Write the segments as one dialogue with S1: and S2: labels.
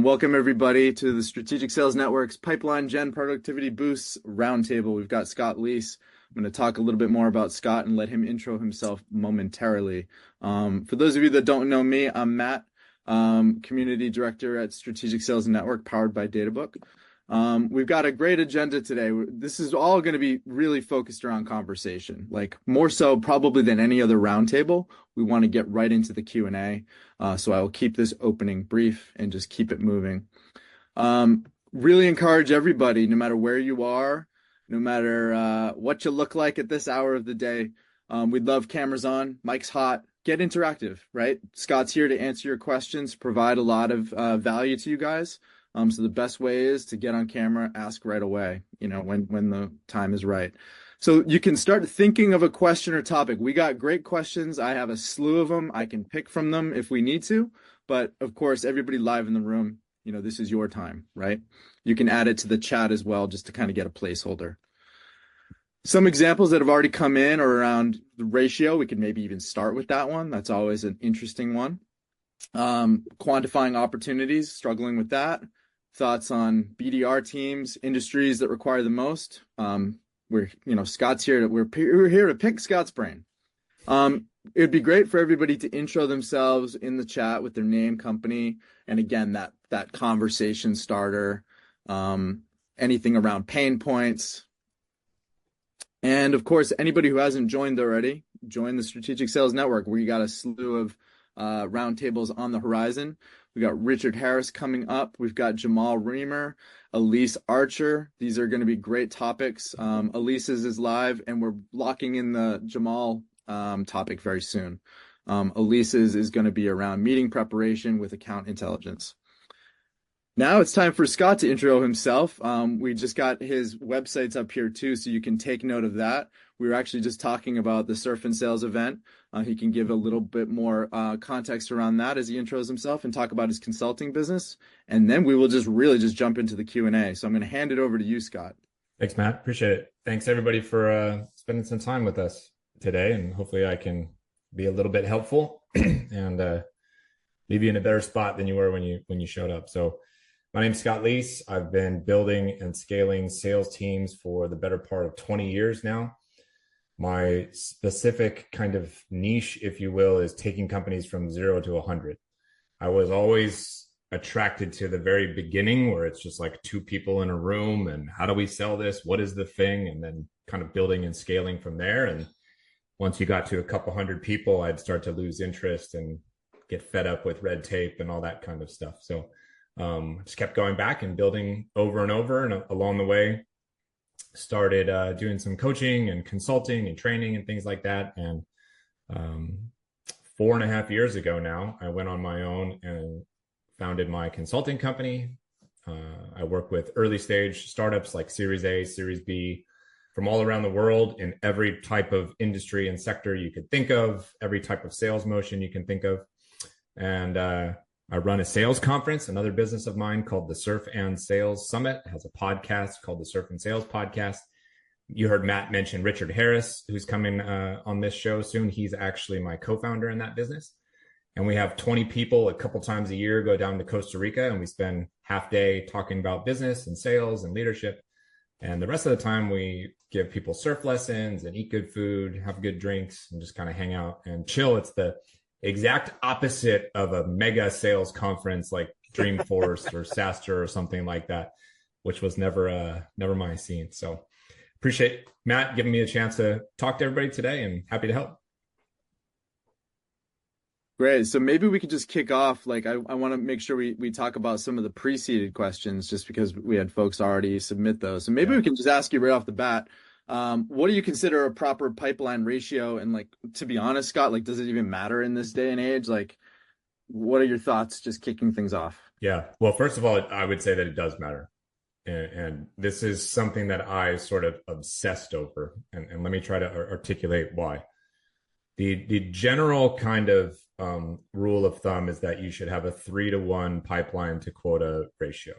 S1: And welcome everybody to the Strategic Sales Network's Pipeline Gen Productivity Boosts Roundtable. We've got Scott Leese. I'm going to talk a little bit more about Scott and let him intro himself momentarily. For those of you that don't know me, I'm Matt, Community Director at Strategic Sales Network, powered by Databook. We've got a great agenda today. This is all going to be really focused around conversation, like more so probably than any other roundtable. We want to get right into the Q&A. So I will keep this opening brief and just keep it moving. Really encourage everybody, no matter where you are, no matter what you look like at this hour of the day. We'd love cameras on, mics hot, get interactive, right? Scott's here to answer your questions, provide a lot of value to you guys. So the best way is to get on camera, ask right away, when the time is right. So you can start thinking of a question or topic. We got great questions. I have a slew of them. I can pick from them if we need to. But of course, everybody live in the room, this is your time, right? You can add it to the chat as well, just to kind of get a placeholder. Some examples that have already come in are around the ratio. We could maybe even start with that one. That's always an interesting one. Quantifying opportunities, struggling with that. Thoughts on BDR teams, industries that require the most. Scott's here. We're here to pick Scott's brain. It'd be great for everybody to intro themselves in the chat with their name, company, and again, that conversation starter. Anything around pain points. And of course, anybody who hasn't joined already, join the Strategic Sales Network, where you got a slew of roundtables on the horizon. We got Richard Harris coming up. We've got Jamal Reamer, Leese Archer. These are going to be great topics. Elise's is live, and we're locking in the Jamal topic very soon. Elise's is going to be around meeting preparation with account intelligence. Now it's time for Scott to intro himself. We just got his websites up here too, so you can take note of that. We were actually just talking about the Surf and Sales event. He can give a little bit more context around that as he intros himself and talk about his consulting business. And then we will just jump into the Q&A. So I'm going to hand it over to you, Scott.
S2: Thanks, Matt. Appreciate it. Thanks everybody for spending some time with us today. And hopefully I can be a little bit helpful and leave you in a better spot than you were when you showed up. So my name's Scott Leese. I've been building and scaling sales teams for the better part of 20 years now. My specific kind of niche, if you will, is taking companies from 0 to 100. I was always attracted to the very beginning, where it's just like two people in a room and how do we sell this? What is the thing? And then kind of building and scaling from there. And once you got to a couple hundred people, I'd start to lose interest and get fed up with red tape and all that kind of stuff. So just kept going back and building over and over. And along the way, started doing some coaching and consulting and training and things like that. And 4.5 years ago now, I went on my own and founded my consulting company. I work with early stage startups like Series A, Series B, from all around the world in every type of industry and sector you could think of, every type of sales motion you can think of. And I run a sales conference, another business of mine called the Surf and Sales Summit. It has a podcast called the Surf and Sales Podcast. You heard Matt mention Richard Harris, who's coming on this show soon. He's actually my co-founder in that business. And we have 20 people a couple times a year go down to Costa Rica, and we spend half day talking about business and sales and leadership. And the rest of the time we give people surf lessons and eat good food, have good drinks, and just kind of hang out and chill. It's the exact opposite of a mega sales conference like Dreamforce or SaaStr or something like that, which was never my scene. So appreciate Matt giving me a chance to talk to everybody today, and happy to help.
S1: Great. So maybe we could just kick off. Like, I want to make sure we talk about some of the preceded questions, just because we had folks already submit those. So maybe we can just ask you right off the bat, what do you consider a proper pipeline ratio? And like, to be honest, Scott, like, does it even matter in this day and age? Like, what are your thoughts just kicking things off?
S2: Yeah. Well, first of all, I would say that it does matter. And this is something that I sort of obsessed over. And let me try to articulate why. The general kind of rule of thumb is that you should have a 3-to-1 pipeline to quota ratio.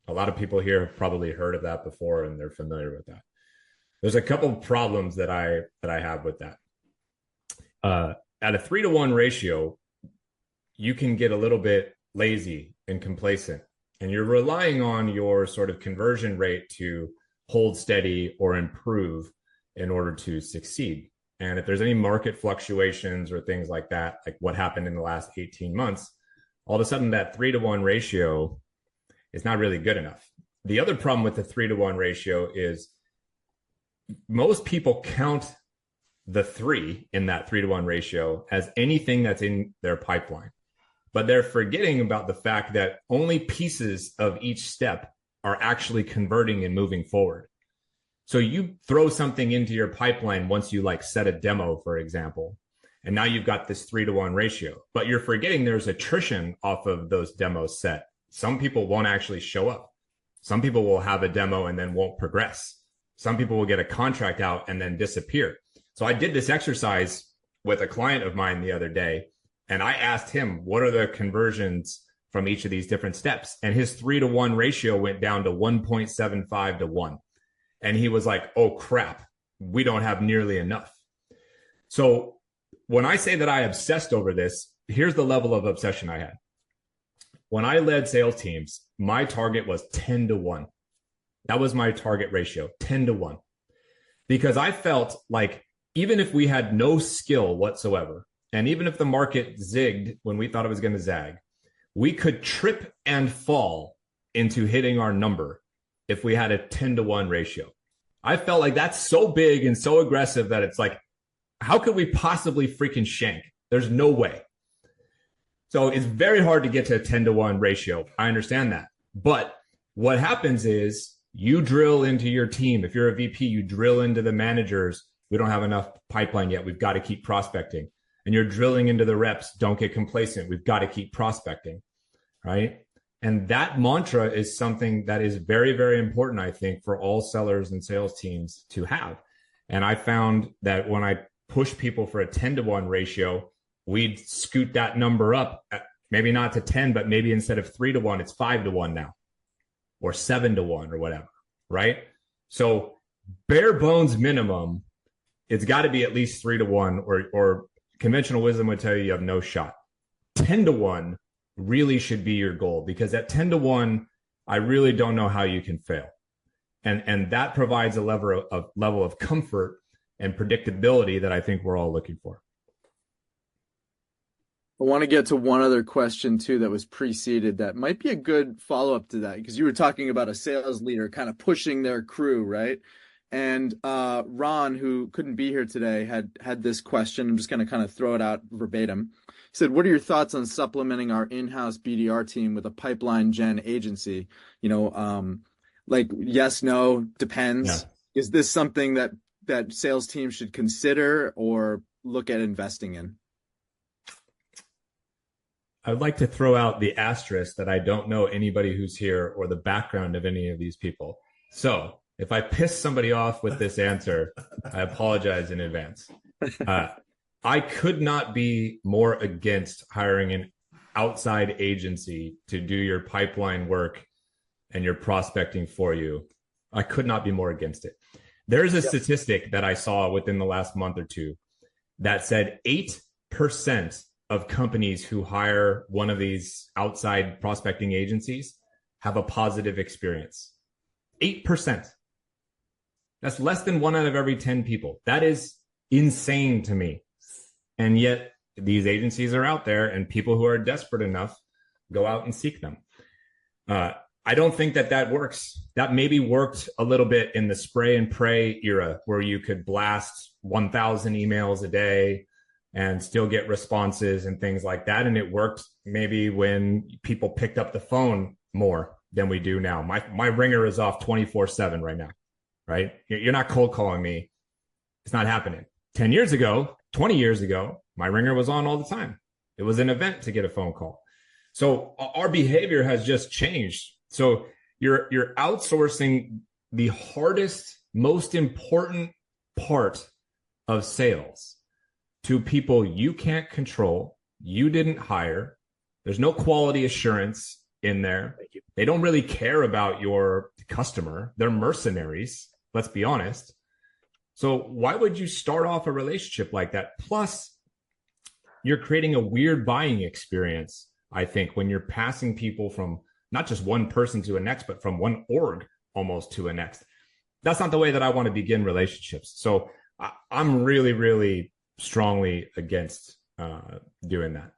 S2: A lot of people here have probably heard of that before, and they're familiar with that. There's a couple of problems that I have with that. At a 3-to-1 ratio, you can get a little bit lazy and complacent and you're relying on your sort of conversion rate to hold steady or improve in order to succeed. And if there's any market fluctuations or things like that, like what happened in the last 18 months, all of a sudden that 3-to-1 ratio is not really good enough. The other problem with the 3-to-1 ratio is most people count the 3 in that 3-to-1 ratio as anything that's in their pipeline. But they're forgetting about the fact that only pieces of each step are actually converting and moving forward. So you throw something into your pipeline once you like set a demo, for example, and now you've got this 3-to-1 ratio, but you're forgetting there's attrition off of those demos set. Some people won't actually show up. Some people will have a demo and then won't progress. Some people will get a contract out and then disappear. So I did this exercise with a client of mine the other day, and I asked him, what are the conversions from each of these different steps? And his 3-to-1 ratio went down to 1.75 to 1. And he was like, oh, crap, we don't have nearly enough. So when I say that I obsessed over this, here's the level of obsession I had. When I led sales teams, my target was 10 to 1. That was my target ratio, 10 to 1. Because I felt like even if we had no skill whatsoever, and even if the market zigged when we thought it was going to zag, we could trip and fall into hitting our number if we had a 10 to 1 ratio. I felt like that's so big and so aggressive that it's like, how could we possibly freaking shank? There's no way. So it's very hard to get to a 10 to 1 ratio. I understand that. But what happens is you drill into your team. If you're a VP, you drill into the managers. We don't have enough pipeline yet. We've got to keep prospecting. And you're drilling into the reps. Don't get complacent. We've got to keep prospecting, right? And that mantra is something that is very, very important, I think, for all sellers and sales teams to have. And I found that when I push people for a 10 to 1 ratio, we'd scoot that number up, maybe not to 10, but maybe instead of 3 to 1, it's 5 to 1 now, or 7 to 1 or whatever, right? So bare bones minimum, it's got to be at least 3 to 1, or conventional wisdom would tell you have no shot. 10 to 1 really should be your goal, because at 10 to 1, I really don't know how you can fail. And that provides a level of comfort and predictability that I think we're all looking for.
S1: I want to get to one other question too that was preceded that might be a good follow-up to that, because you were talking about a sales leader kind of pushing their crew, right? And Ron, who couldn't be here today, had this question. I'm just going to kind of throw it out verbatim. He said, what are your thoughts on supplementing our in-house BDR team with a pipeline gen agency? You know, like yes, no, depends. Yeah. Is this something that sales teams should consider or look at investing in?
S2: I would like to throw out the asterisk that I don't know anybody who's here or the background of any of these people. So if I piss somebody off with this answer, I apologize in advance. I could not be more against hiring an outside agency to do your pipeline work and your prospecting for you. I could not be more against it. There's a statistic that I saw within the last month or two that said 8% of companies who hire one of these outside prospecting agencies have a positive experience. 8%. That's less than 1 out of every 10 people. That is insane to me. And yet these agencies are out there, and people who are desperate enough go out and seek them. I don't think that works. That maybe worked a little bit in the spray and pray era, where you could blast 1,000 emails a day and still get responses and things like that. And it worked maybe when people picked up the phone more than we do now. My ringer is off 24/7 right now, right? You're not cold calling me. It's not happening. 10 years ago, 20 years ago, my ringer was on all the time. It was an event to get a phone call. So our behavior has just changed. So you're outsourcing the hardest, most important part of sales to people you can't control, you didn't hire. There's no quality assurance in there. They don't really care about your customer. They're mercenaries, let's be honest. So why would you start off a relationship like that? Plus, you're creating a weird buying experience, I think, when you're passing people from not just one person to a next, but from one org almost to a next. That's not the way that I want to begin relationships. So I'm really, really strongly against doing that.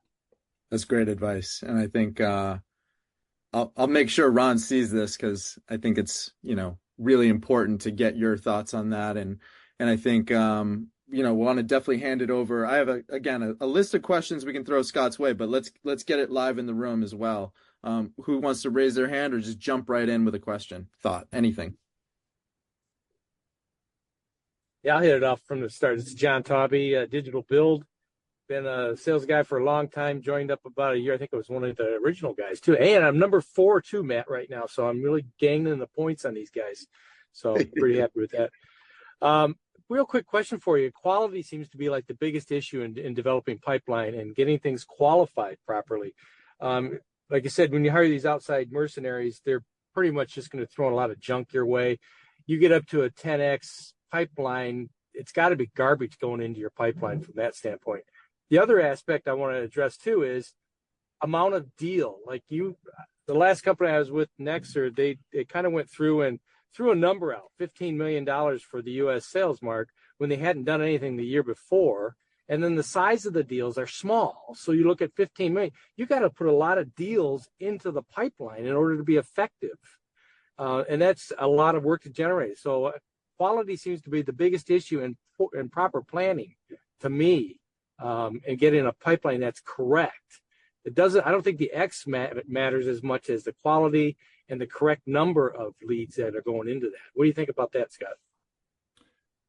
S1: That's great advice. And I think I'll make sure Ron sees this because I think it's, really important to get your thoughts on that. And I think want to definitely hand it over. I have a list of questions we can throw Scott's way, but let's get it live in the room as well. Who wants to raise their hand or just jump right in with a question, thought, anything?
S3: Yeah, I'll hit it off from the start. This is John Tawby, Digital Build. Been a sales guy for a long time, joined up about a year. I think I was one of the original guys too. And I'm number 4 too, Matt, right now. So I'm really gaining the points on these guys. So I'm pretty happy with that. Real quick question for you. Quality seems to be like the biggest issue in developing pipeline and getting things qualified properly. Like I said, when you hire these outside mercenaries, they're pretty much just going to throw a lot of junk your way. You get up to a 10x pipeline, it's got to be garbage going into your pipeline from that standpoint. The other aspect I want to address too is amount of deal. Like the last company I was with, Nexer, they kind of went through and threw a number out, $15 million for the U.S. sales mark when they hadn't done anything the year before. And then the size of the deals are small. So you look at 15 million, you got to put a lot of deals into the pipeline in order to be effective. And that's a lot of work to generate. So quality seems to be the biggest issue in proper planning to me, and getting a pipeline that's correct. I don't think the X matters as much as the quality and the correct number of leads that are going into that. What do you think about that, Scott?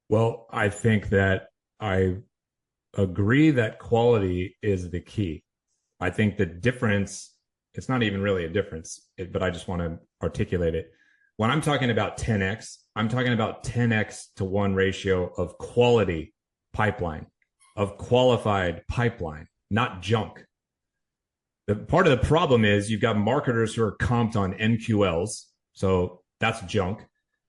S2: Well, I think that I agree that quality is the key. I think the difference, it's not even really a difference, but I just want to articulate it. When I'm talking about 10x, I'm talking about 10x to 1 ratio of quality pipeline, of qualified pipeline, not junk. The part of the problem is you've got marketers who are comped on NQLs, so that's junk.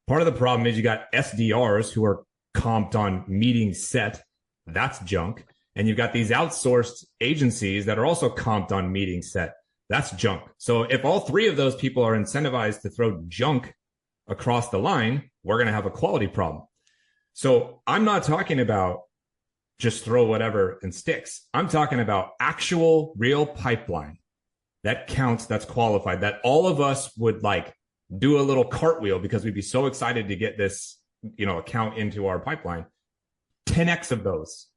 S2: Part of the problem is you got SDRs who are comped on meeting set, that's junk. And you've got these outsourced agencies that are also comped on meeting set, that's junk. So if all 3 of those people are incentivized to throw junk across the line, we're going to have a quality problem. So I'm not talking about just throw whatever and sticks. I'm talking about actual real pipeline that counts, that's qualified, that all of us would like do a little cartwheel because we'd be so excited to get this, account into our pipeline. 10x of those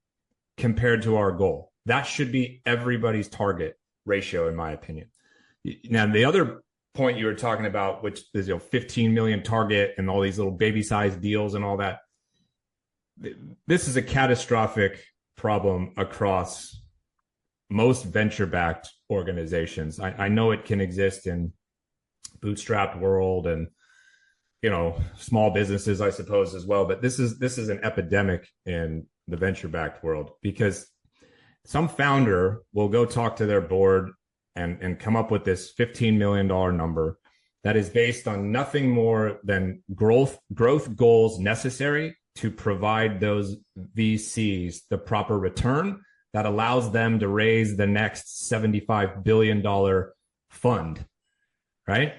S2: compared to our goal. That should be everybody's target ratio, in my opinion. Now, the other point you were talking about, which is 15 million target and all these little baby-sized deals and all that, this is a catastrophic problem across most venture-backed organizations. I know it can exist in bootstrapped world and small businesses, I suppose, as well. But this is an epidemic in the venture-backed world because some founder will go talk to their board and come up with this $15 million number that is based on nothing more than growth goals necessary to provide those VCs the proper return that allows them to raise the next $75 billion fund, right?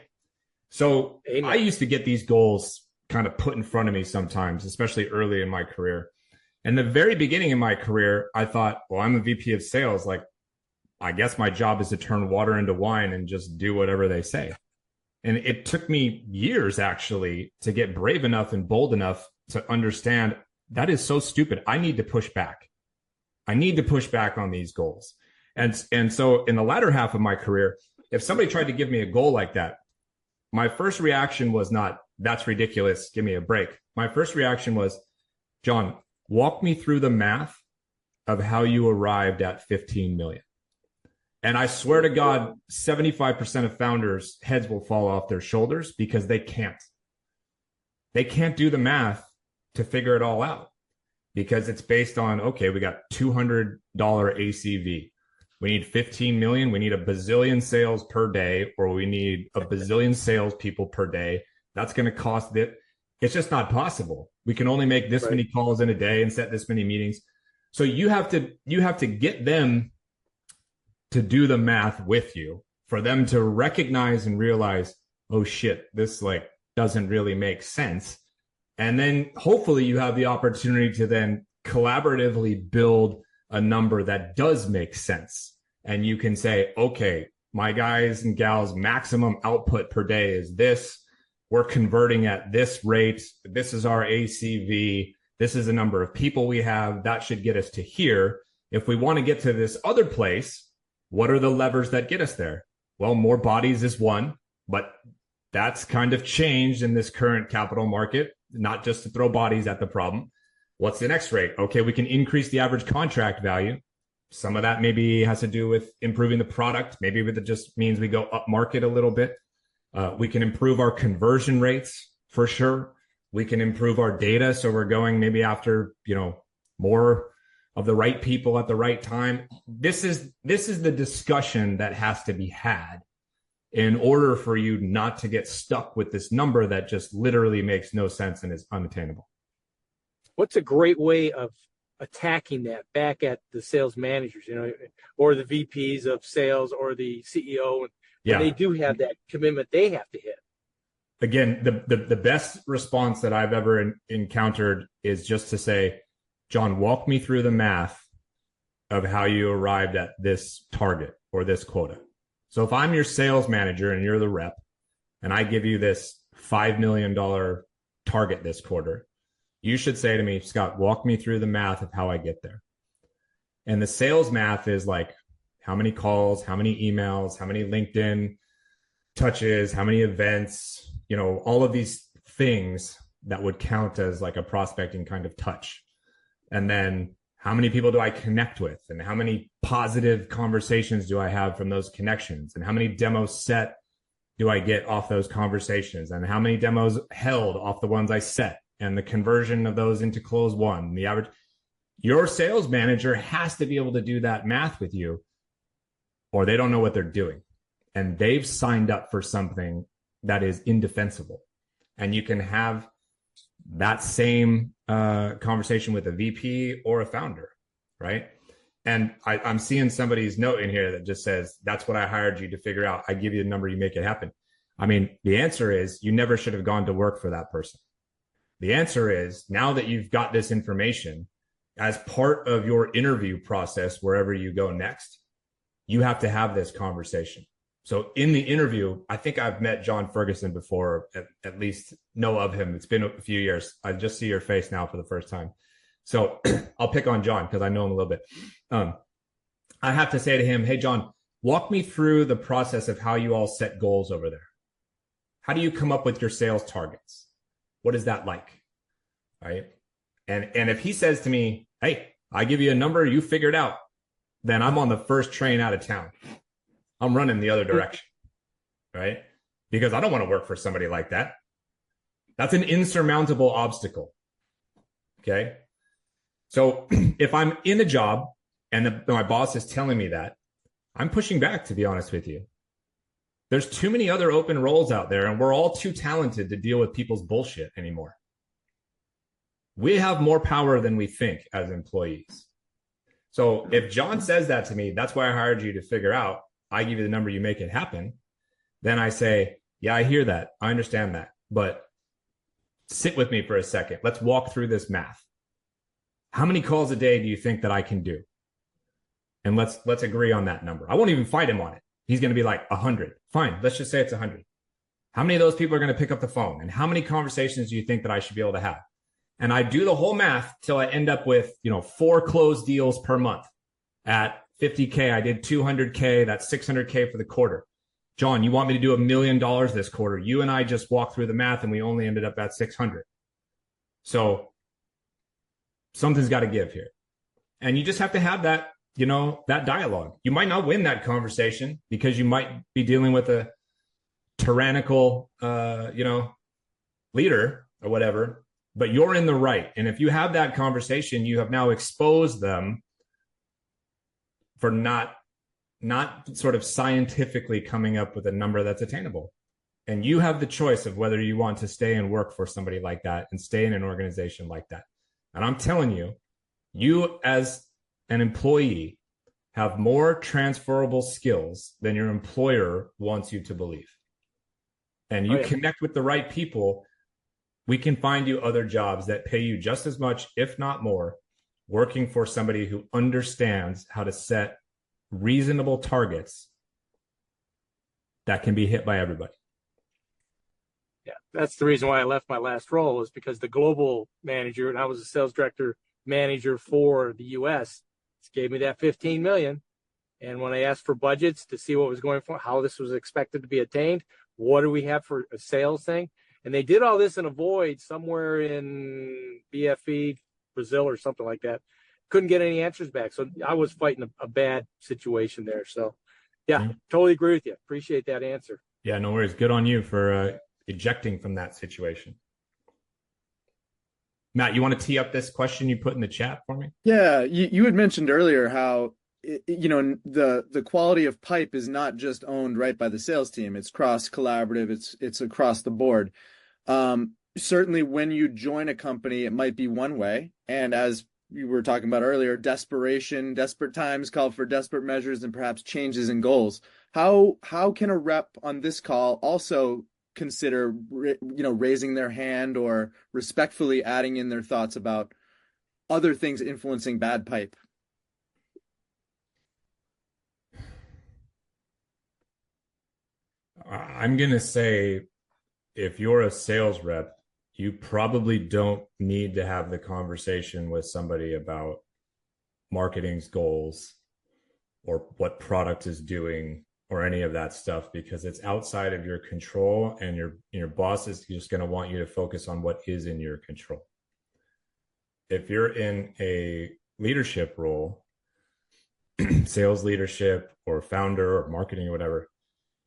S2: So Amen. I used to get these goals kind of put in front of me sometimes, especially early in my career. And the very beginning of my career, I thought, well, I'm a VP of sales. Like, I guess my job is to turn water into wine and just do whatever they say. And it took me years, actually, to get brave enough and bold enough to understand that is so stupid. I need to push back. I need to push back on these goals. And so in the latter half of my career, if somebody tried to give me a goal like that, my first reaction was not, that's ridiculous, give me a break. My first reaction was, John, walk me through the math of how you arrived at 15 million. And I swear to God, 75% of founders' heads will fall off their shoulders because they can't. They can't do the math to figure it all out because it's based on, okay, we got $200 ACV. We need 15 million. We need a bazillion sales per day, or we need a bazillion salespeople per day. That's going to cost it. It's just not possible. We can only make this many calls in a day and set this many meetings. So you have to get them to do the math with you for them to recognize and realize, oh shit, this like doesn't really make sense. And then hopefully you have the opportunity to then collaboratively build a number that does make sense. And you can say, okay, my guys and gals maximum output per day is this. We're converting at this rate. This is our ACV. This is the number of people we have. That should get us to here. If we want to get to this other place, what are the levers that get us there? Well, more bodies is one, but that's kind of changed in this current capital market, not just to throw bodies at the problem. What's the next rate? Okay, we can increase the average contract value. Some of that maybe has to do with improving the product. Maybe it just means we go up market a little bit. We can improve our conversion rates for sure. We can improve our data. So we're going maybe after, more of the right people at the right time. This is the discussion that has to be had in order for you not to get stuck with this number that just literally makes no sense and is unattainable.
S3: What's a great way of attacking that back at the sales managers, or the VPs of sales or the CEO? And they do have that commitment they have to hit.
S2: Again, the best response that I've ever encountered is just to say, John, walk me through the math of how you arrived at this target or this quota. So if I'm your sales manager and you're the rep, and I give you this $5 million target this quarter, you should say to me, Scott, walk me through the math of how I get there. And the sales math is like, how many calls, how many emails, how many LinkedIn touches, how many events, all of these things that would count as like a prospecting kind of touch. And then how many people do I connect with, and how many positive conversations do I have from those connections, and how many demos set do I get off those conversations, and how many demos held off the ones I set, and the conversion of those into close one, the average. Your sales manager has to be able to do that math with you, or they don't know what they're doing. And they've signed up for something that is indefensible. And you can have that same conversation with a VP or a founder, right? And I'm seeing somebody's note in here that just says, that's what I hired you to figure out. I give you a number, you make it happen. I mean, the answer is you never should have gone to work for that person. The answer is, now that you've got this information, as part of your interview process, wherever you go next, you have to have this conversation. So in the interview, I think I've met John Ferguson before, at least know of him. It's been a few years. I just see your face now for the first time. So I'll pick on John because I know him a little bit. I have to say to him, hey, John, walk me through the process of how you all set goals over there. How do you come up with your sales targets? What is that like? Right. And if he says to me, hey, I give you a number, you figure it out, then I'm on the first train out of town. I'm running the other direction, right? Because I don't want to work for somebody like that. That's an insurmountable obstacle. Okay. So if I'm in a job and my boss is telling me that, I'm pushing back, to be honest with you. There's too many other open roles out there, and we're all too talented to deal with people's bullshit anymore. We have more power than we think as employees. So if John says that to me, that's why I hired you to figure out, I give you the number, you make it happen. Then I say, yeah, I hear that. I understand that. But sit with me for a second. Let's walk through this math. How many calls a day do you think that I can do? And let's agree on that number. I won't even fight him on it. He's going to be like 100. Fine. Let's just say it's 100. How many of those people are going to pick up the phone? And how many conversations do you think that I should be able to have? And I do the whole math till I end up with, 4 closed deals per month at $50K. I did $200K. That's $600K for the quarter. John, you want me to do $1 million this quarter? You and I just walked through the math and we only ended up at 600. So something's got to give here. And you just have to have that, that dialogue. You might not win that conversation because you might be dealing with a tyrannical, leader or whatever, but you're in the right. And if you have that conversation, you have now exposed them for not sort of scientifically coming up with a number that's attainable. And you have the choice of whether you want to stay and work for somebody like that and stay in an organization like that. And I'm telling you, you as an employee have more transferable skills than your employer wants you to believe. And you connect with the right people, we can find you other jobs that pay you just as much, if not more, working for somebody who understands how to set reasonable targets that can be hit by everybody.
S3: Yeah, that's the reason why I left my last role, is because the global manager, and I was a sales director manager for the U.S., gave me that $15 million. And when I asked for budgets to see what was going for, how this was expected to be attained, what do we have for a sales thing? And they did all this in a void somewhere in BFE, Brazil or something like that. Couldn't get any answers back. So I was fighting a bad situation there. So yeah, totally agree with you. Appreciate that answer.
S2: Yeah, no worries. Good on you for ejecting from that situation. Matt, you want to tee up this question you put in the chat for me?
S1: Yeah, you had mentioned earlier how the quality of pipe is not just owned right by the sales team. It's cross collaborative. It's across the board. Certainly, when you join a company, it might be one way, and as you were talking about earlier, desperate times call for desperate measures and perhaps changes in goals. How can a rep on this call also consider raising their hand or respectfully adding in their thoughts about other things influencing bad pipe?
S2: I'm going to say, if you're a sales rep, you probably don't need to have the conversation with somebody about marketing's goals or what product is doing or any of that stuff, because it's outside of your control, and your boss is just going to want you to focus on what is in your control. If you're in a leadership role, sales leadership or founder or marketing or whatever,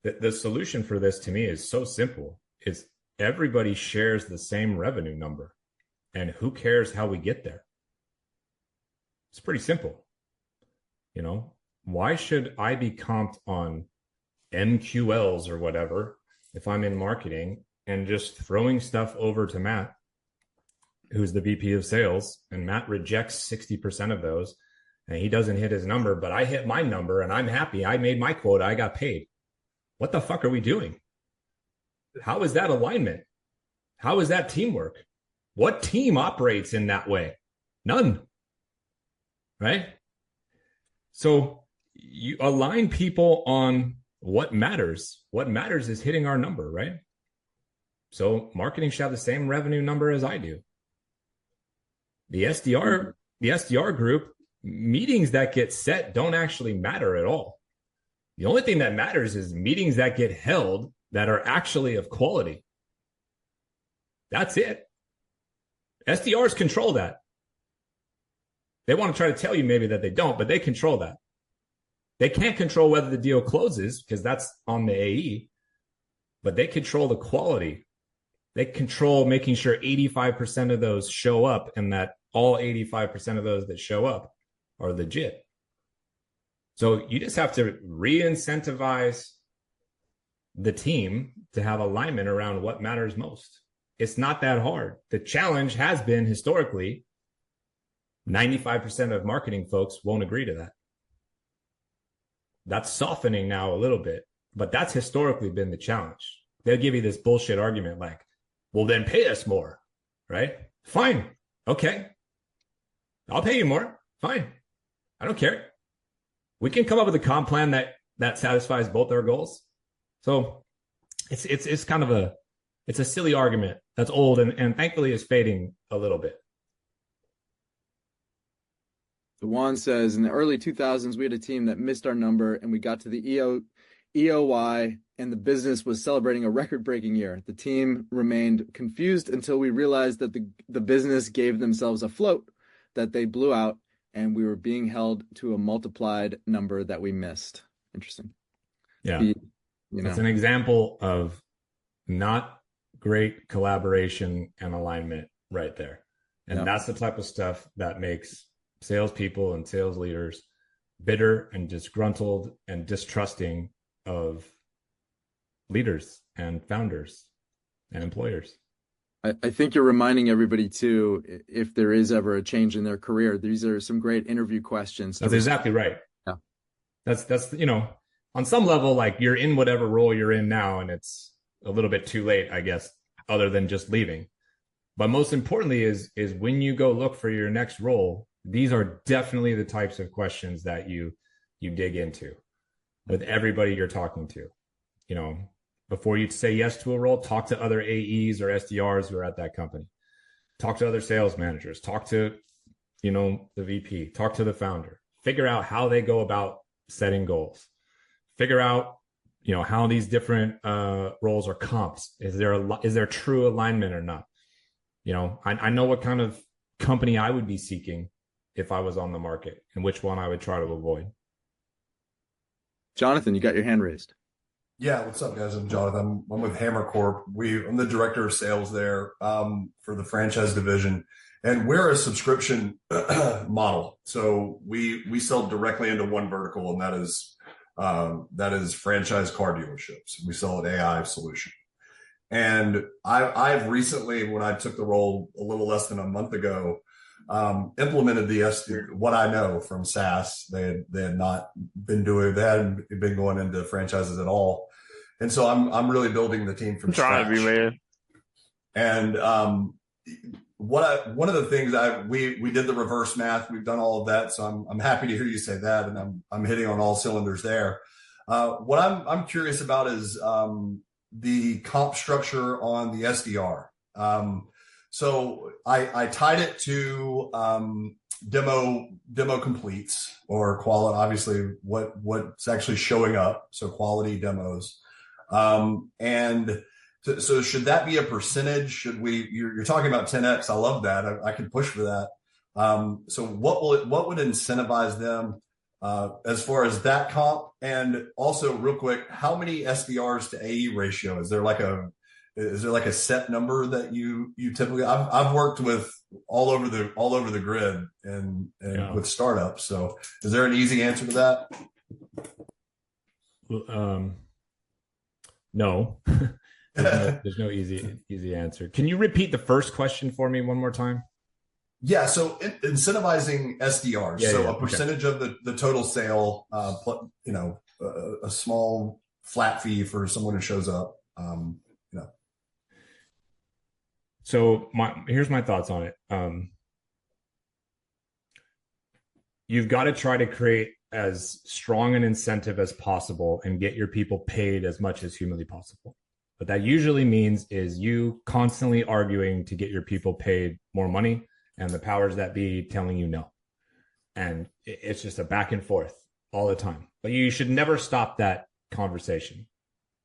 S2: the solution for this to me is so simple. It's everybody shares the same revenue number, and who cares how we get there? It's pretty simple. Why should I be comped on MQLs or whatever if I'm in marketing, and just throwing stuff over to Matt, who's the VP of sales, and Matt rejects 60% of those and he doesn't hit his number, but I hit my number and I'm happy. I made my quota. I got paid. What the fuck are we doing? How is that alignment? How is that teamwork? What team operates in that way? None. Right? So you align people on what matters. What matters is hitting our number, right? So marketing should have the same revenue number as I do. The SDR group, meetings that get set don't actually matter at all. The only thing that matters is meetings that get held that are actually of quality. That's it. SDRs control that. They want to try to tell you maybe that they don't, but they control that. They can't control whether the deal closes because that's on the AE, but they control the quality. They control making sure 85% of those show up, and that all 85% of those that show up are legit. So you just have to re-incentivize the team to have alignment around what matters most. It's not that hard. The challenge has been historically 95% of marketing folks won't agree to that. That's softening now a little bit, but that's historically been the challenge. They'll give you this bullshit argument like, well, then pay us more, right? Fine. Okay. I'll pay you more. Fine. I don't care. We can come up with a comp plan that satisfies both our goals. So it's kind of a silly argument that's old and thankfully is fading a little bit.
S1: Juan says, in the early 2000s, we had a team that missed our number, and we got to the EOY, and the business was celebrating a record-breaking year. The team remained confused until we realized that the business gave themselves a float that they blew out, and we were being held to a multiplied number that we missed. Interesting.
S2: Yeah. It's an example of not great collaboration and alignment right there. And that's the type of stuff that makes salespeople and sales leaders bitter and disgruntled and distrusting of leaders and founders and employers.
S1: I think you're reminding everybody too, if there is ever a change in their career, these are some great interview questions.
S2: That's exactly right.
S1: Yeah.
S2: That's on some level, like you're in whatever role you're in now, and it's a little bit too late, I guess, other than just leaving. But most importantly is when you go look for your next role, these are definitely the types of questions that you dig into with everybody you're talking to. Before you say yes to a role, talk to other AEs or SDRs who are at that company. Talk to other sales managers. Talk to, the VP. Talk to the founder. Figure out how they go about setting goals. Figure out, how these different roles are comps. Is there true alignment or not? I know what kind of company I would be seeking if I was on the market and which one I would try to avoid.
S1: Jonathan, you got your hand raised.
S4: Yeah, what's up, guys? I'm Jonathan. I'm with Hammer Corp. I'm the director of sales there for the franchise division, and we're a subscription model. So we sell directly into one vertical, and that is franchise car dealerships. We sell an AI solution. And I've recently, when I took the role a little less than a month ago, implemented what I know from SaaS. They hadn't been going into franchises at all. And so I'm really building the team from scratch.
S5: Trying to be, man.
S4: And one of the things we did the reverse math. We've done all of that. So I'm happy to hear you say that, and I'm hitting on all cylinders there. What I'm curious about is the comp structure on the SDR. So I tied it to demo completes or quality, obviously what's actually showing up. So quality demos. So should that be a percentage? You're talking about 10X. I love that. I can push for that. So what would incentivize them as far as that comp? And also real quick, how many SDRs to AE ratio? Is there like a set number that you typically? I've worked with all over the grid and with startups. So is there an easy answer to that?
S2: No. There's no easy answer. Can you repeat the first question for me one more time?
S4: Yeah. So incentivizing SDRs. A percentage of the total sale, a small flat fee for someone who shows up.
S2: So here's my thoughts on it. You've got to try to create as strong an incentive as possible and get your people paid as much as humanly possible. What that usually means is you constantly arguing to get your people paid more money and the powers that be telling you no. And it's just a back and forth all the time. But you should never stop that conversation,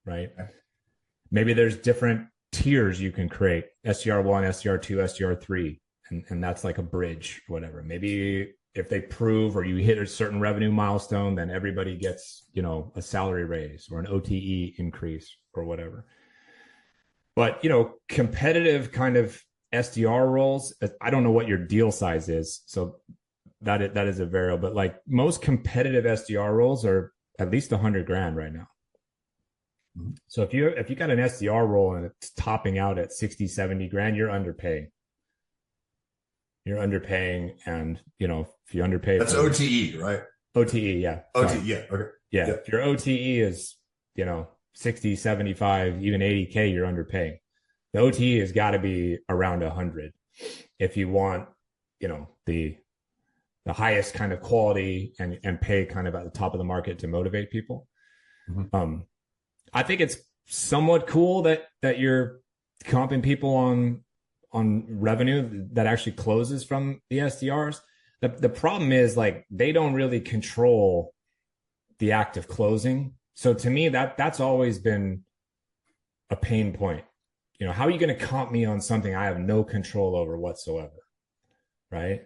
S2: right? Maybe there's different tiers you can create, SDR1, SDR2, SDR3, and that's like a bridge, whatever. Maybe if they prove or you hit a certain revenue milestone, then everybody gets, a salary raise or an OTE increase or whatever. But, competitive kind of SDR roles, I don't know what your deal size is. So that is a variable, but like most competitive SDR roles are at least $100,000 right now. So if you got an SDR role and it's topping out at 60, 70 grand, you're underpaying. And if you underpay,
S4: that's OTE, right?
S2: OTE, yeah.
S4: OTE, yeah. Okay.
S2: Yeah. If your OTE is, 60, 75, even 80K, you're underpaying. The OTE has got to be around 100 if you want, the highest kind of quality and pay kind of at the top of the market to motivate people. Mm-hmm. I think it's somewhat cool that you're comping people on revenue that actually closes from the SDRs. The problem is like they don't really control the act of closing. So to me, that's always been a pain point. How are you going to comp me on something I have no control over whatsoever? Right.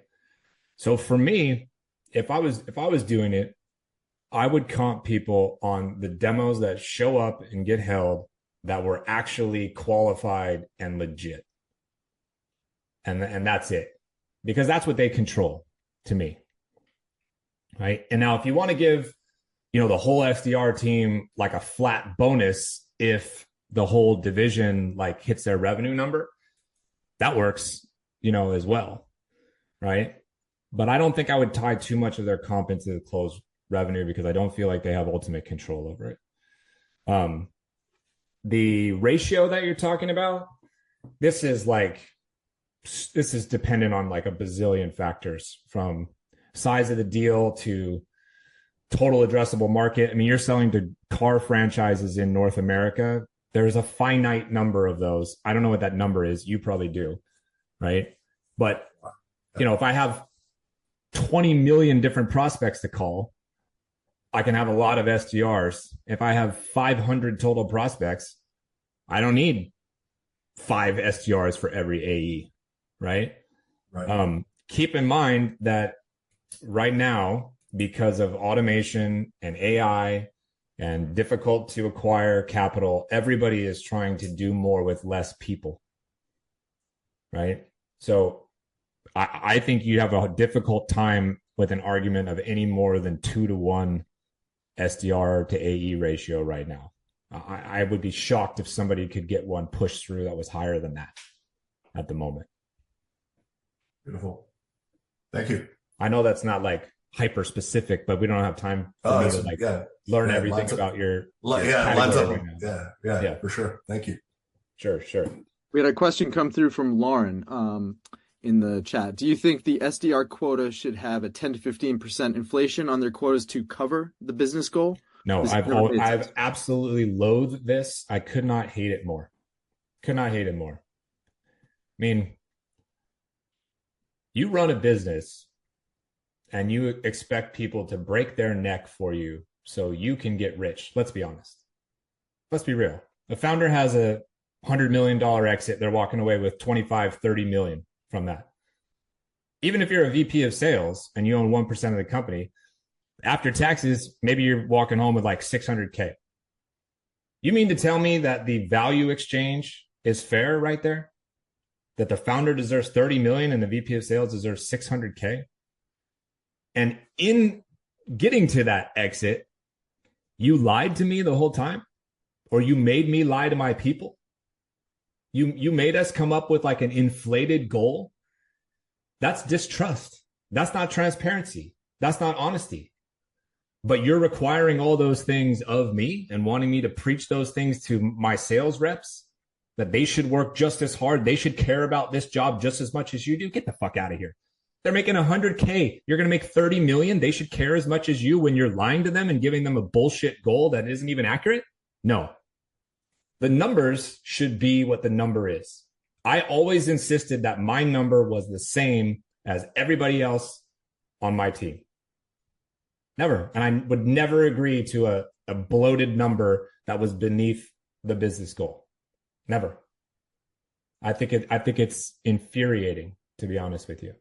S2: So for me, if I was doing it, I would comp people on the demos that show up and get held that were actually qualified and legit. And that's it, because that's what they control to me. Right. And now if you want to give, the whole SDR team like a flat bonus, if the whole division like hits their revenue number, that works, as well. Right. But I don't think I would tie too much of their comp into the revenue because I don't feel like they have ultimate control over it. The ratio that you're talking about, this is dependent on like a bazillion factors, from size of the deal to total addressable market. I mean, you're selling to car franchises in North America. There's a finite number of those. I don't know what that number is. You probably do, right? But, if I have 20 million different prospects to call, I can have a lot of SDRs. If I have 500 total prospects, I don't need 5 SDRs for every AE, right?
S4: Right.
S2: Keep in mind that right now, because of automation and AI and difficult to acquire capital, everybody is trying to do more with less people, right? So I think you have a difficult time with an argument of any more than 2-to-1 SDR to AE ratio right now. I would be shocked if somebody could get one pushed through that was higher than that at the moment.
S4: Beautiful. Thank you.
S2: I know that's not like hyper specific, but we don't have time for me to learn everything about your
S4: lines up.
S2: Right
S4: yeah, for sure. Thank you.
S2: Sure.
S1: We had a question come through from Lauren in the chat. Do you think the SDR quota should have a 10 to 15% inflation on their quotas to cover the business goal?
S2: No, I've absolutely loathed this. I could not hate it more. I mean, you run a business and you expect people to break their neck for you so you can get rich. Let's be honest. Let's be real. The founder has a $100 million exit. They're walking away with 25, 30 million from that. Even if you're a VP of sales and you own 1% of the company, after taxes, maybe you're walking home with like 600K. You mean to tell me that the value exchange is fair right there? That the founder deserves 30 million and the VP of sales deserves 600K? And in getting to that exit, you lied to me the whole time? Or you made me lie to my people? You made us come up with like an inflated goal? That's distrust. That's not transparency. That's not honesty. But you're requiring all those things of me and wanting me to preach those things to my sales reps, that they should work just as hard. They should care about this job just as much as you do. Get the fuck out of here. They're making 100K. You're going to make 30 million. They should care as much as you when you're lying to them and giving them a bullshit goal that isn't even accurate. No, the numbers should be what the number is. I always insisted that my number was the same as everybody else on my team. Never. And I would never agree to a bloated number that was beneath the business goal. Never. I think it's infuriating, to be honest with you.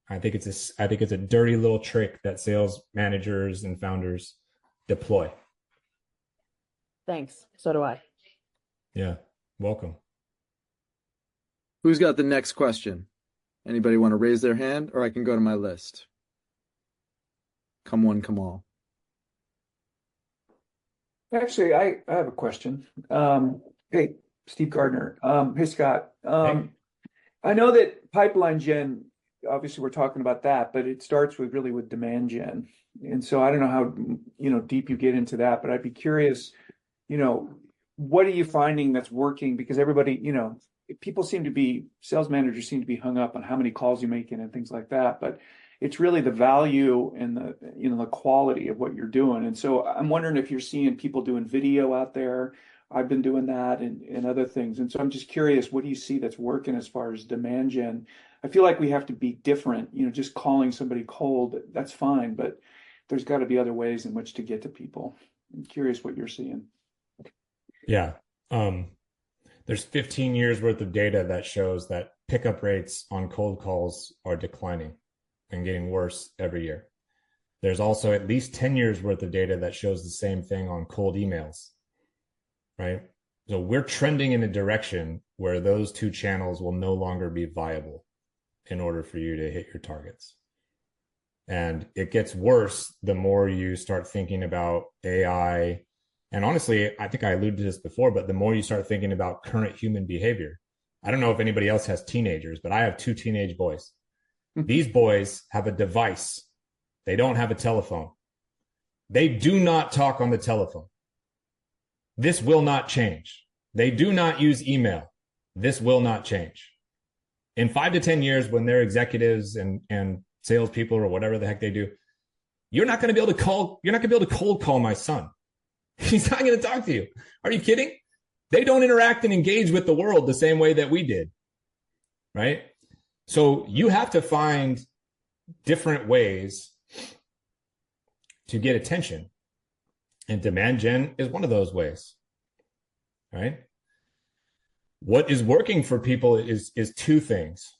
S2: I think it's a dirty little trick that sales managers and founders deploy.
S5: Thanks. So do I.
S2: Yeah. Welcome.
S1: Who's got the next question? Anybody want to raise their hand, or I can go to my list? Come one, come all.
S6: Actually, I have a question. Hey, Steve Gardner. Hey, Scott.
S2: Hey.
S6: I know that pipeline gen, obviously we're talking about that, but it starts with demand gen. And so I don't know how, deep you get into that, but I'd be curious, what are you finding that's working? Because everybody, sales managers seem to be hung up on how many calls you're making and things like that. But it's really the value and the quality of what you're doing. And so I'm wondering if you're seeing people doing video out there. I've been doing that and other things. And so I'm just curious, what do you see that's working as far as demand gen? I feel like we have to be different, just calling somebody cold, that's fine, but there's got to be other ways in which to get to people. I'm curious what you're seeing.
S2: Yeah. There's 15 years worth of data that shows that pickup rates on cold calls are declining and getting worse every year. There's also at least 10 years worth of data that shows the same thing on cold emails, right? So we're trending in a direction where those two channels will no longer be viable in order for you to hit your targets. And it gets worse the more you start thinking about AI. And honestly, I think I alluded to this before, but the more you start thinking about current human behavior. I don't know if anybody else has teenagers, but I have 2 teenage boys. These boys have a device. They don't have a telephone. They do not talk on the telephone. This will not change. They do not use email. This will not change. In 5 to 10 years, when they're executives and salespeople or whatever the heck they do, you're not going to be able to call. You're not going to be able to cold call my son. He's not going to talk to you. Are you kidding? They don't interact and engage with the world the same way that we did, right? So you have to find different ways to get attention. And demand gen is one of those ways, right? What is working for people is two things.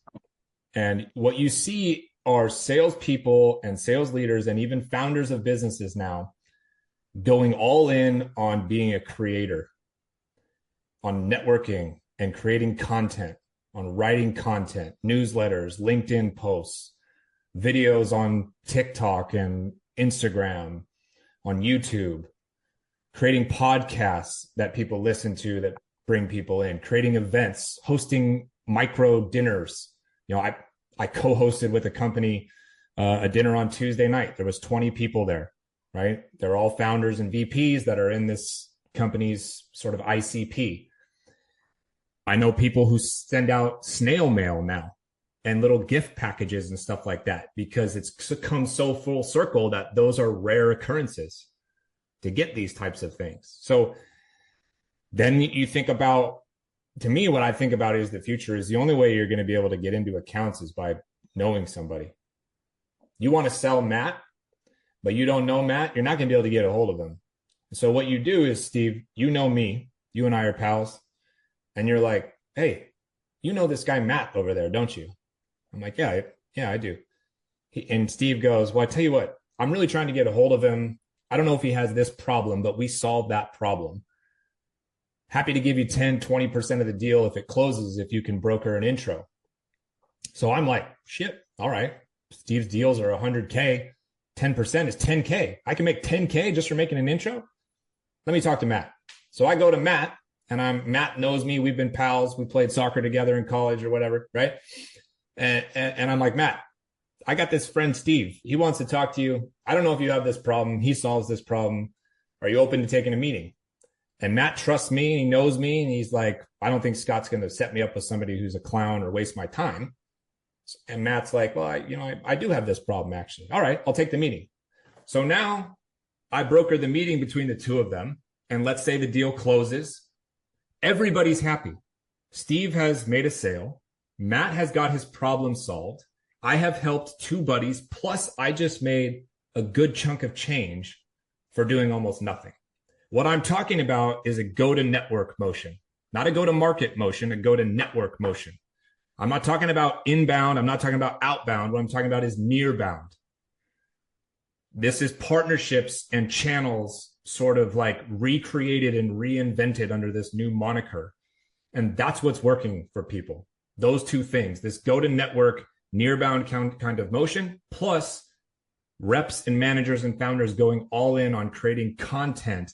S2: And what you see are salespeople and sales leaders and even founders of businesses now going all in on being a creator, on networking and creating content, on writing content, newsletters, LinkedIn posts, videos on TikTok and Instagram, on YouTube, creating podcasts that people listen to that bring people in, creating events, hosting micro dinners. You know, I co-hosted with a company a dinner on Tuesday night. There was 20 people there, right? They're all founders and VPs that are in this company's sort of ICP. I know people who send out snail mail now and little gift packages and stuff like that, because it's come so full circle that those are rare occurrences to get these types of things. So then you think about, to me, what I think about is the future is the only way you're going to be able to get into accounts is by knowing somebody. You want to sell Matt, but you don't know Matt, you're not going to be able to get a hold of him. So what you do is, Steve, you know me, you and I are pals, and you're like, hey, you know this guy Matt over there, don't you? I'm like, yeah, I do. And Steve goes, well, I tell you what, I'm really trying to get a hold of him. I don't know if he has this problem, but we solved that problem. Happy to give you 10, 20% of the deal if it closes, if you can broker an intro. So I'm like, shit, all right. Steve's deals are 100K. 10% is 10K. I can make 10K just for making an intro. Let me talk to Matt. So I go to Matt, and Matt knows me. We've been pals. We played soccer together in college or whatever, right? And I'm like, Matt, I got this friend, Steve. He wants to talk to you. I don't know if you have this problem. He solves this problem. Are you open to taking a meeting? And Matt trusts me, and he knows me, and he's like, I don't think Scott's going to set me up with somebody who's a clown or waste my time. And Matt's like, well, I do have this problem, actually. All right, I'll take the meeting. So now I broker the meeting between the two of them, and let's say the deal closes. Everybody's happy. Steve has made a sale. Matt has got his problem solved. I have helped two buddies, plus I just made a good chunk of change for doing almost nothing. What I'm talking about is a go-to-network motion, not a go-to-market motion, a go-to-network motion. I'm not talking about inbound. I'm not talking about outbound. What I'm talking about is nearbound. This is partnerships and channels sort of like recreated and reinvented under this new moniker. And that's what's working for people. Those two things, this go-to-network, nearbound kind of motion, plus reps and managers and founders going all in on creating content.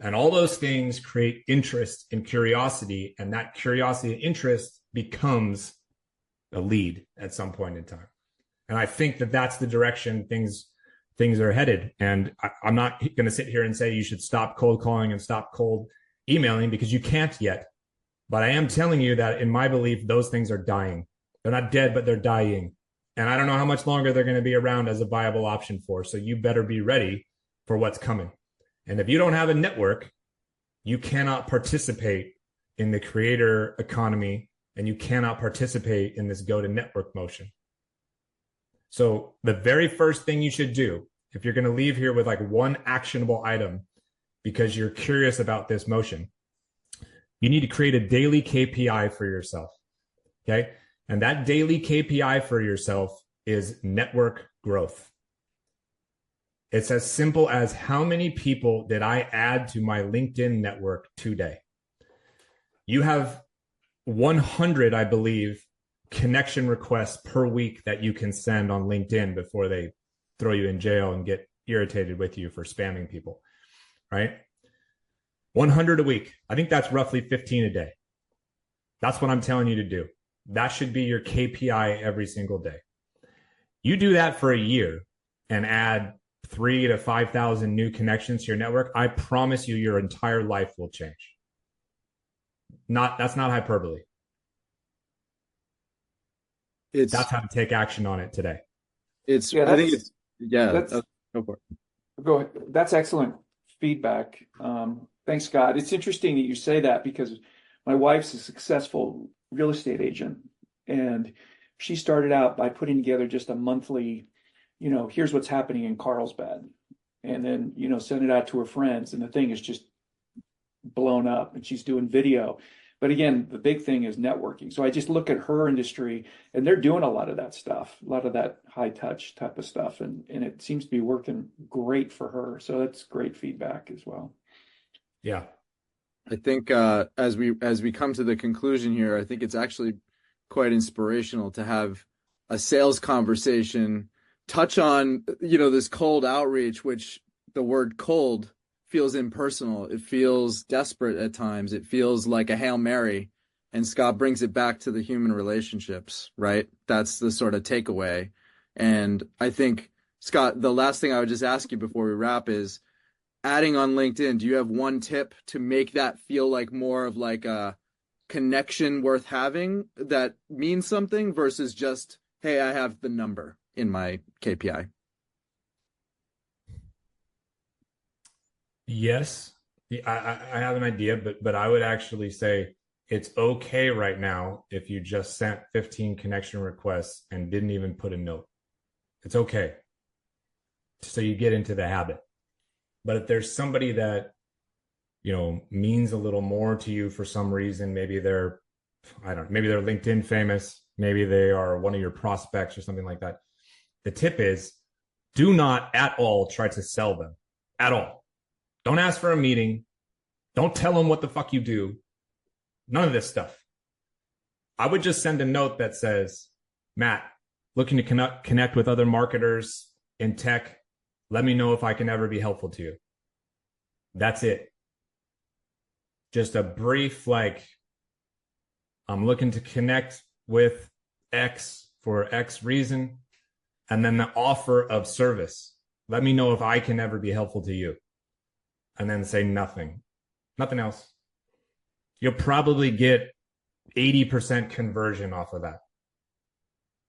S2: And all those things create interest and curiosity. And that curiosity and interest becomes a lead at some point in time. And I think that that's the direction things are headed. And I'm not going to sit here and say you should stop cold calling and stop cold emailing, because you can't yet. But I am telling you that in my belief, those things are dying. They're not dead, but they're dying. And I don't know how much longer they're going to be around as a viable option for. So you better be ready for what's coming. And if you don't have a network, you cannot participate in the creator economy, and you cannot participate in this go-to-network motion. So the very first thing you should do, if you're going to leave here with like one actionable item because you're curious about this motion, you need to create a daily KPI for yourself. Okay. And that daily KPI for yourself is network growth. It's as simple as how many people did I add to my LinkedIn network today? You have 100, I believe, connection requests per week that you can send on LinkedIn before they throw you in jail and get irritated with you for spamming people, right? 100 a week. I think that's roughly 15 a day. That's what I'm telling you to do. That should be your KPI every single day. You do that for a year and add 3 to 5,000 new connections to your network, I promise you your entire life will change. That's not hyperbole. That's how to take action on it today.
S1: I think it's, go for it.
S6: Go ahead. That's excellent feedback. Thanks, Scott. It's interesting that you say that because my wife's a successful real estate agent, and she started out by putting together just a monthly, here's what's happening in Carlsbad, and then, send it out to her friends, and the thing is just blown up, and she's doing video. But again, the big thing is networking. So I just look at her industry, and they're doing a lot of that stuff, a lot of that high touch type of stuff. And it seems to be working great for her. So that's great feedback as well.
S2: Yeah.
S1: I think as we come to the conclusion here, I think it's actually quite inspirational to have a sales conversation touch on, this cold outreach, which the word cold feels impersonal. It feels desperate at times. It feels like a Hail Mary. And Scott brings it back to the human relationships, right? That's the sort of takeaway. And I think, Scott, the last thing I would just ask you before we wrap is, adding on LinkedIn, do you have one tip to make that feel like more of like a connection worth having that means something versus just, hey, I have the number in my KPI?
S2: Yes, I have an idea, but I would actually say it's okay right now if you just sent 15 connection requests and didn't even put a note. It's okay. So you get into the habit. But if there's somebody that, means a little more to you for some reason, maybe they're LinkedIn famous, maybe they are one of your prospects or something like that. The tip is, do not at all try to sell them at all. Don't ask for a meeting. Don't tell them what the fuck you do. None of this stuff. I would just send a note that says, Matt, looking to connect with other marketers in tech. Let me know if I can ever be helpful to you. That's it. Just a brief, I'm looking to connect with X for X reason. And then the offer of service. Let me know if I can ever be helpful to you. And then say nothing else. You'll probably get 80% conversion off of that.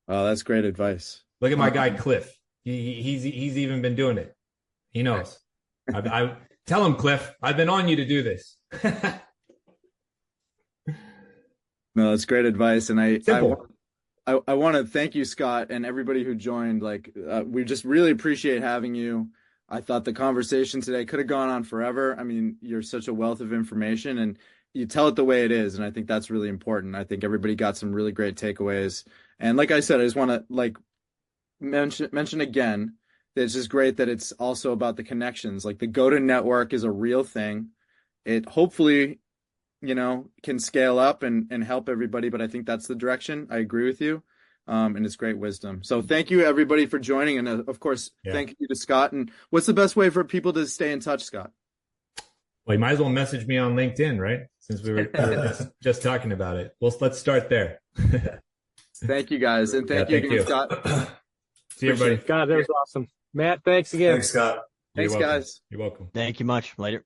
S1: Oh, that's great advice.
S2: Look at my guy, Cliff. He's even been doing it. He knows. I tell him, Cliff, I've been on you to do this.
S1: No, that's great advice. And I want to thank you, Scott, and everybody who joined. We just really appreciate having you. I thought the conversation today could have gone on forever. I mean, you're such a wealth of information and you tell it the way it is. And I think that's really important. I think everybody got some really great takeaways. And like I said, I just want to mention again that it's just great that it's also about the connections. Like the go-to network is a real thing. It hopefully, can scale up and help everybody. But I think that's the direction. I agree with you. And it's great wisdom. So thank you everybody for joining. And of course, Thank you to Scott. And what's the best way for people to stay in touch, Scott?
S2: Well, you might as well message me on LinkedIn, right? Since we were just talking about it. Well, let's start there.
S1: Thank you guys. And thank you again, Scott.
S2: See you, everybody.
S3: God, that was awesome. Matt, thanks again.
S4: Thanks, Scott.
S1: Thanks, guys.
S2: You're welcome.
S5: Thank you much. Later.